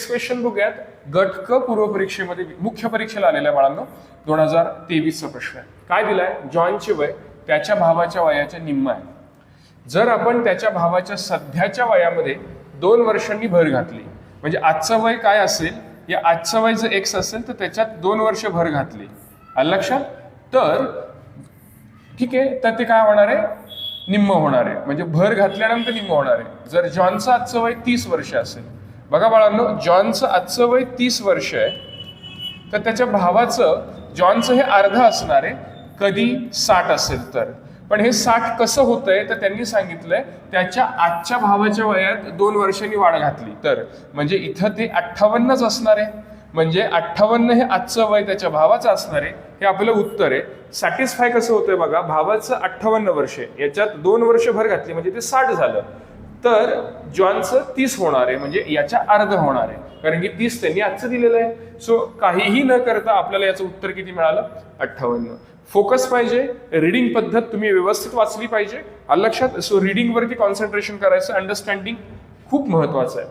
Next question बघूयात. गट क पूर्व परीक्षेमध्ये मुख्य परीक्षेला आलेल्या बाळांनो 2023चा प्रश्न आहे. काय दिलाय? जॉनचे वय त्याच्या भावाच्या वयाच्या निम्म आहे. जर आपण त्याच्या भावाच्या सध्याच्या वयामध्ये 2 वर्षांनी भर घातली, म्हणजे आजचं वय काय असेल, या आजचं वय जर x असेल तर त्याच्यात 2 वर्ष भर घातली, आलं लक्षात? तर ठीक आहे, तर ते काय होणार आहे? निम्म होणार आहे, म्हणजे भर घातल्यानंतर निम्म होणार आहे. जर जॉनचं आजचं वय 30 वर्ष असेल, बघा बाळांनो, जॉनचं आजचं वय 30 वर्ष आहे, तर त्याच्या भावाचं जॉनचं हे अर्ध असणार आहे कधी 60 असेल तर. पण हे 60 कसं होतंय तर त्यांनी सांगितलंय त्याच्या आजच्या भावाच्या वयात 2 वर्षांनी वाढ घातली तर, म्हणजे इथं ते 58च असणार आहे. म्हणजे 58 हे आजचं वय त्याच्या भावाचं असणार आहे, हे आपलं उत्तर आहे. सॅटिस्फाय कसं होतंय बघा, भावाचं 58 वर्ष आहे, याच्यात 2 वर्ष भर घातली म्हणजे ते 60 झालं, तर जॉनचं 30 होणार आहे, म्हणजे याच्या अर्ध होणार आहे, कारण की 30 त्यांनी आजचं दिलेलं आहे. सो काहीही न करता आपल्याला याचं उत्तर किती मिळालं? 58. फोकस पाहिजे, रिडिंग पद्धत तुम्ही व्यवस्थित वाचली पाहिजे, लक्षात. सो रिडिंग वरती कॉन्सन्ट्रेशन करायचं, अंडरस्टँडिंग खूप महत्वाचं आहे.